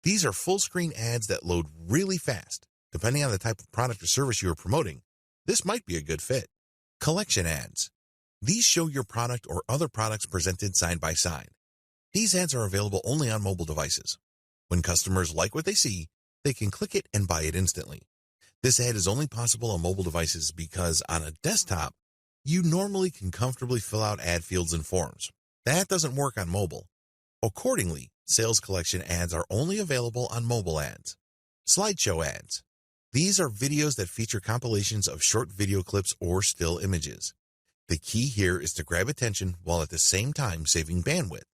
These are full-screen ads that load really fast. Depending on the type of product or service you are promoting, this might be a good fit. Collection ads. These show your product or other products presented side by side. These ads are available only on mobile devices. When customers like what they see, they can click it and buy it instantly. This ad is only possible on mobile devices because on a desktop, you normally can comfortably fill out ad fields and forms. That doesn't work on mobile. Accordingly, sales collection ads are only available on mobile ads. Slideshow ads. These are videos that feature compilations of short video clips or still images. The key here is to grab attention while at the same time saving bandwidth.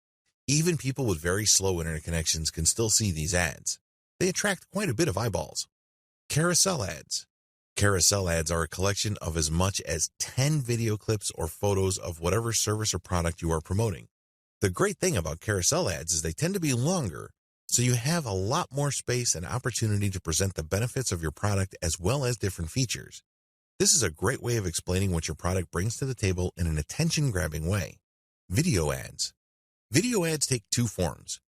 Even people with very slow internet connections can still see these ads. They attract quite a bit of eyeballs. Carousel ads. Carousel ads are a collection of as much as 10 video clips or photos of whatever service or product you are promoting. The great thing about carousel ads is they tend to be longer, so you have a lot more space and opportunity to present the benefits of your product as well as different features. This is a great way of explaining what your product brings to the table in an attention-grabbing way. Video ads. Video ads take two forms.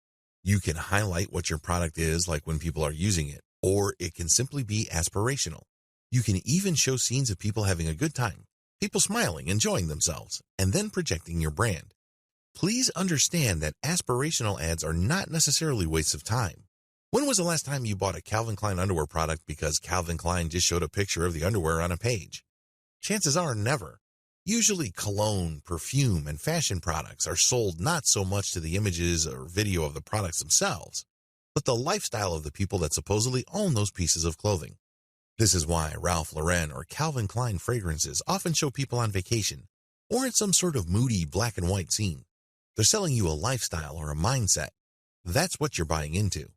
You can highlight what your product is like when people are using it, or it can simply be aspirational. You can even show scenes of people having a good time, people smiling, enjoying themselves, and then projecting your brand. Please understand that aspirational ads are not necessarily wastes of time. When was the last time you bought a Calvin Klein underwear product because Calvin Klein just showed a picture of the underwear on a page? Chances are never. Usually cologne, perfume, and fashion products are sold not so much to the images or video of the products themselves, but the lifestyle of the people that supposedly own those pieces of clothing. This is why Ralph Lauren or Calvin Klein fragrances often show people on vacation or in some sort of moody black and white scene. They're selling you a lifestyle or a mindset. That's what you're buying into.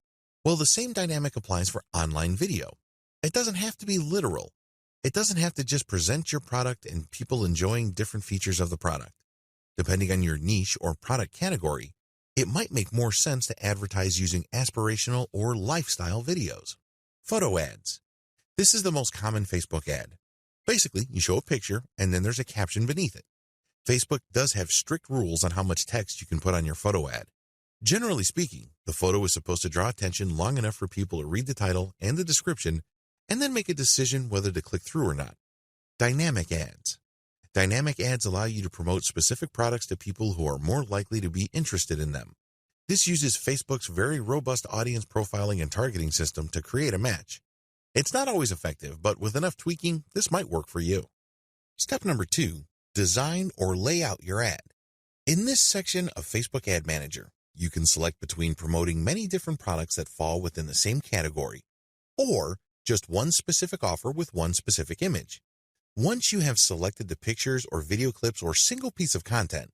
Well, the same dynamic applies for online video. It doesn't have to be literal. It doesn't have to just present your product and people enjoying different features of the product. Depending on your niche or product category, it might make more sense to advertise using aspirational or lifestyle videos. Photo ads. This is the most common Facebook ad. Basically, you show a picture and then there's a caption beneath it. Facebook does have strict rules on how much text you can put on your photo ad. Generally speaking, the photo is supposed to draw attention long enough for people to read the title and the description and then make a decision whether to click through or not. Dynamic ads. Dynamic ads allow you to promote specific products to people who are more likely to be interested in them. This uses Facebook's very robust audience profiling and targeting system to create a match. It's not always effective, but with enough tweaking, this might work for you. Step number 2, design or lay out your ad. In this section of Facebook Ad Manager, you can select between promoting many different products that fall within the same category, or just one specific offer with one specific image. Once you have selected the pictures or video clips or single piece of content,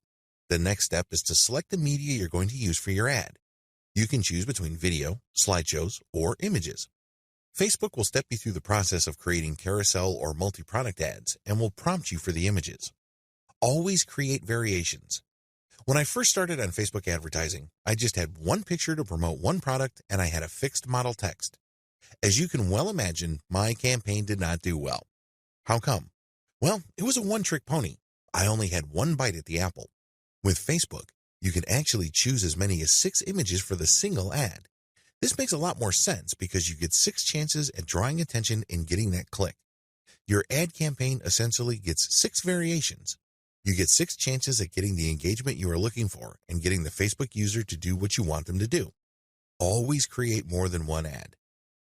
the next step is to select the media you're going to use for your ad. You can choose between video, slideshows, or images. Facebook will step you through the process of creating carousel or multi-product ads and will prompt you for the images. Always create variations. When I first started on Facebook advertising, I just had one picture to promote one product and I had a fixed model text. As you can well imagine, my campaign did not do well. How come? Well, it was a one-trick pony. I only had one bite at the apple. With Facebook, You can actually choose as many as 6 images for the single ad. This makes a lot more sense because you get 6 chances at drawing attention and getting that click. Your ad campaign essentially gets 6 variations. You get 6 chances at getting the engagement you are looking for and getting the Facebook user to do what you want them to do. Always create more than one ad.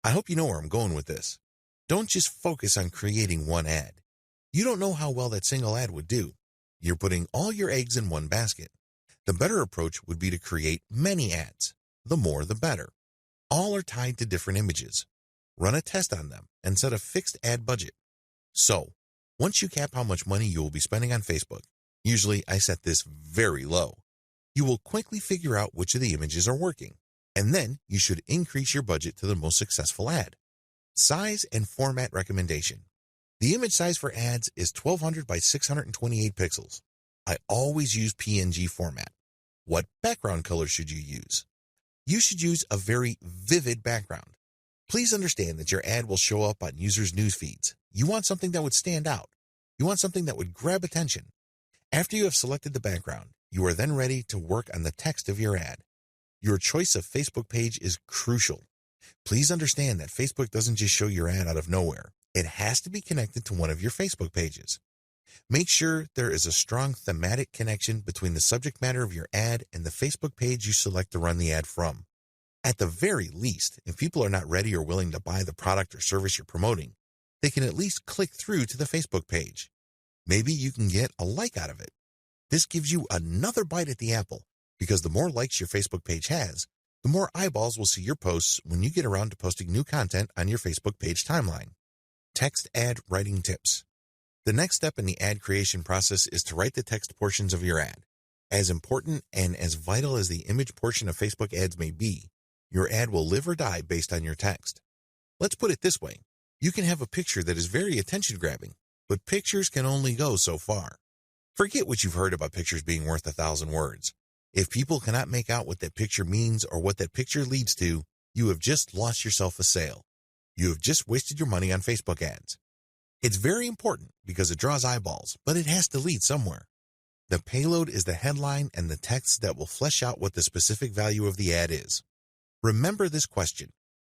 I hope you know where I'm going with this. Don't just focus on creating one ad. You don't know how well that single ad would do. You're putting all your eggs in one basket. The better approach would be to create many ads. The more, the better. All are tied to different images. Run a test on them and set a fixed ad budget. So, once you cap how much money you will be spending on Facebook, usually I set this very low, you will quickly figure out which of the images are working, and then you should increase your budget to the most successful ad. Size and format recommendation. The image size for ads is 1200 by 628 pixels. I always use PNG format. What background color should you use? You should use a very vivid background. Please understand that your ad will show up on users' news feeds. You want something that would stand out. You want something that would grab attention. After you have selected the background, you are then ready to work on the text of your ad. Your choice of Facebook page is crucial. Please understand that Facebook doesn't just show your ad out of nowhere. It has to be connected to one of your Facebook pages. Make sure there is a strong thematic connection between the subject matter of your ad and the Facebook page you select to run the ad from. At the very least, if people are not ready or willing to buy the product or service you're promoting, they can at least click through to the Facebook page. Maybe you can get a like out of it. This gives you another bite at the apple, because the more likes your Facebook page has, the more eyeballs will see your posts when you get around to posting new content on your Facebook page timeline. Text ad writing tips. The next step in the ad creation process is to write the text portions of your ad. As important and as vital as the image portion of Facebook ads may be, your ad will live or die based on your text. Let's put it this way. You can have a picture that is very attention-grabbing, but pictures can only go so far. Forget what you've heard about pictures being worth 1,000 words. If people cannot make out what that picture means or what that picture leads to, you have just lost yourself a sale. You have just wasted your money on Facebook ads. It's very important because it draws eyeballs, but it has to lead somewhere. The payload is the headline and the text that will flesh out what the specific value of the ad is. Remember this question.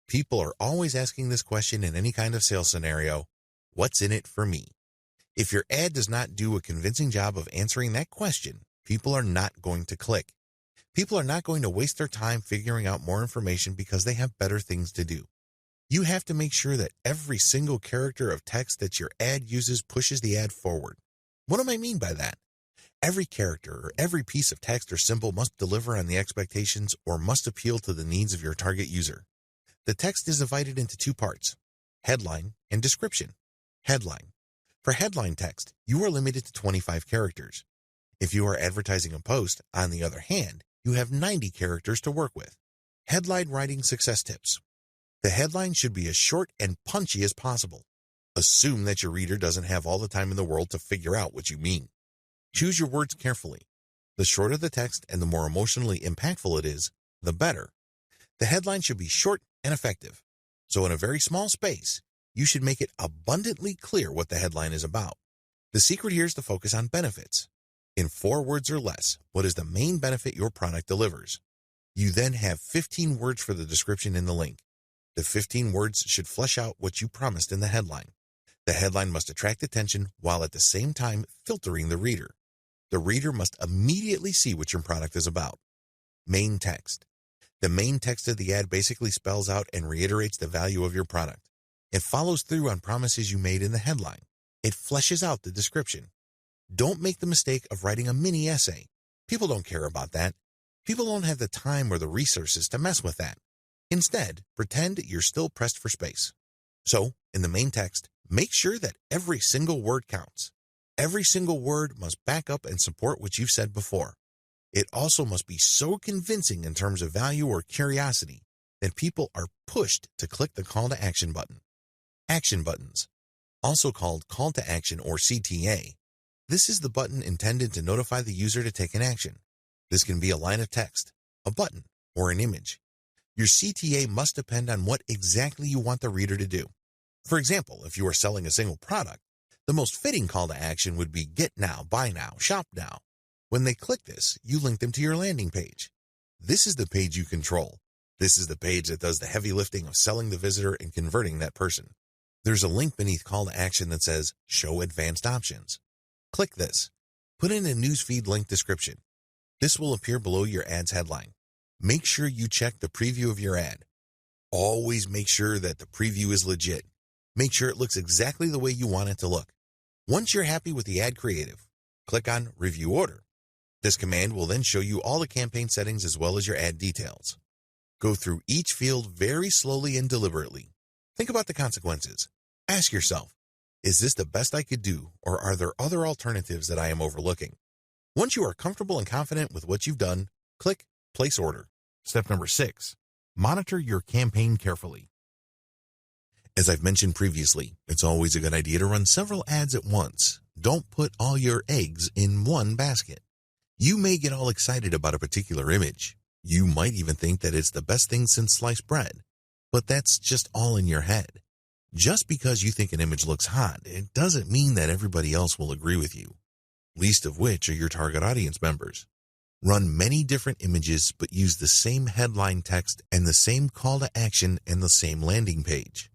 People are always asking this question in any kind of sales scenario. What's in it for me? If your ad does not do a convincing job of answering that question, people are not going to click. People are not going to waste their time figuring out more information because they have better things to do. You have to make sure that every single character of text that your ad uses pushes the ad forward. What do I mean by that? Every character or every piece of text or symbol must deliver on the expectations or must appeal to the needs of your target user. The text is divided into 2 parts, headline and description. Headline. For headline text, you are limited to 25 characters. If you are advertising a post, on the other hand, you have 90 characters to work with. Headline writing success tips. The headline should be as short and punchy as possible. Assume that your reader doesn't have all the time in the world to figure out what you mean. Choose your words carefully. The shorter the text and the more emotionally impactful it is, the better. The headline should be short and effective. So in a very small space, you should make it abundantly clear what the headline is about. The secret here is to focus on benefits. In 4 words or less, what is the main benefit your product delivers? You then have 15 words for the description in the link. The 15 words should flesh out what you promised in the headline. The headline must attract attention while at the same time filtering the reader. The reader must immediately see what your product is about. Main text. The main text of the ad basically spells out and reiterates the value of your product. It follows through on promises you made in the headline. It fleshes out the description. Don't make the mistake of writing a mini essay. People don't care about that. People don't have the time or the resources to mess with that. Instead, pretend you're still pressed for space. So, in the main text, make sure that every single word counts. Every single word must back up and support what you've said before. It also must be so convincing in terms of value or curiosity that people are pushed to click the call to action button. Action buttons, also called call to action or CTA. This is the button intended to notify the user to take an action. This can be a line of text, a button, or an image. Your CTA must depend on what exactly you want the reader to do. For example, if you are selling a single product, the most fitting call to action would be get now, buy now, shop now. When they click this, you link them to your landing page. This is the page you control. This is the page that does the heavy lifting of selling the visitor and converting that person. There's a link beneath call to action that says Show Advanced Options. Click this. Put in a newsfeed link description. This will appear below your ad's headline. Make sure you check the preview of your ad. Always make sure that the preview is legit. Make sure it looks exactly the way you want it to look. Once you're happy with the ad creative, click on Review Order. This command will then show you all the campaign settings as well as your ad details. Go through each field very slowly and deliberately. Think about the consequences. Ask yourself, is this the best I could do, or are there other alternatives that I am overlooking? Once you are comfortable and confident with what you've done, click Place Order. Step number 6. Monitor your campaign carefully. As I've mentioned previously, it's always a good idea to run several ads at once. Don't put all your eggs in one basket. You may get all excited about a particular image. You might even think that it's the best thing since sliced bread. But that's just all in your head. Just because you think an image looks hot, it doesn't mean that everybody else will agree with you. Least of which are your target audience members. Run many different images, but use the same headline text and the same call to action and the same landing page.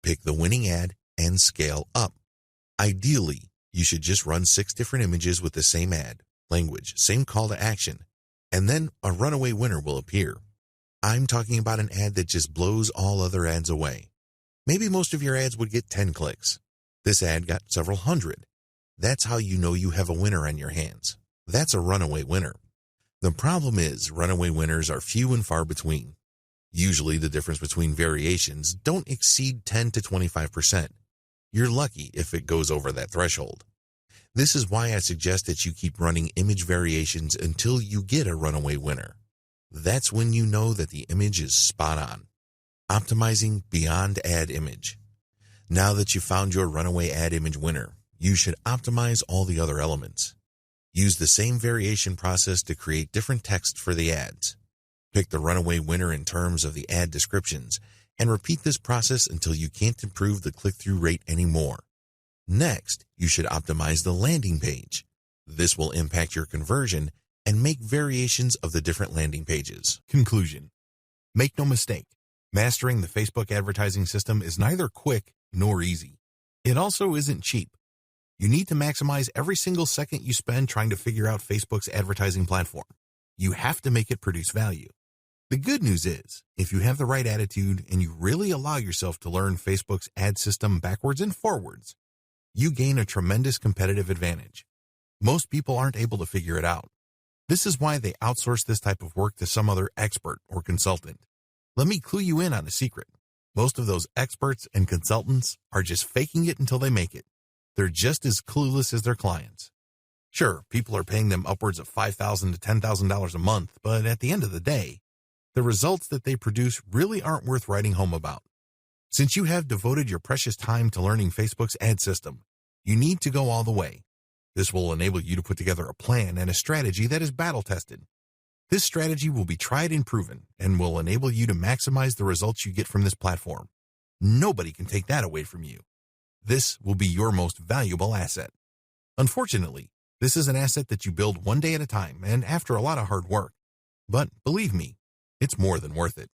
Pick the winning ad and scale up. Ideally, you should just run 6 different images with the same ad, language, same call to action, and then a runaway winner will appear. I'm talking about an ad that just blows all other ads away. Maybe most of your ads would get 10 clicks. This ad got several hundred. That's how you know you have a winner on your hands. That's a runaway winner. The problem is runaway winners are few and far between. Usually the difference between variations don't exceed 10 to 25%. You're lucky if it goes over that threshold. This is why I suggest that you keep running image variations until you get a runaway winner. That's when you know that the image is spot on. Optimizing beyond ad image. Now that you've found your runaway ad image winner, you should optimize all the other elements. Use the same variation process to create different text for the ads. Pick the runaway winner in terms of the ad descriptions, and repeat this process until you can't improve the click-through rate anymore. Next, you should optimize the landing page. This will impact your conversion and make variations of the different landing pages. Conclusion. Make no mistake, mastering the Facebook advertising system is neither quick nor easy. It also isn't cheap. You need to maximize every single second you spend trying to figure out Facebook's advertising platform. You have to make it produce value. The good news is, if you have the right attitude and you really allow yourself to learn Facebook's ad system backwards and forwards, you gain a tremendous competitive advantage. Most people aren't able to figure it out. This is why they outsource this type of work to some other expert or consultant. Let me clue you in on a secret. Most of those experts and consultants are just faking it until they make it. They're just as clueless as their clients. Sure, people are paying them upwards of $5,000 to $10,000 a month, but at the end of the day, the results that they produce really aren't worth writing home about. Since you have devoted your precious time to learning Facebook's ad system, you need to go all the way. This will enable you to put together a plan and a strategy that is battle-tested. This strategy will be tried and proven and will enable you to maximize the results you get from this platform. Nobody can take that away from you. This will be your most valuable asset. Unfortunately, this is an asset that you build one day at a time and after a lot of hard work. But believe me, it's more than worth it.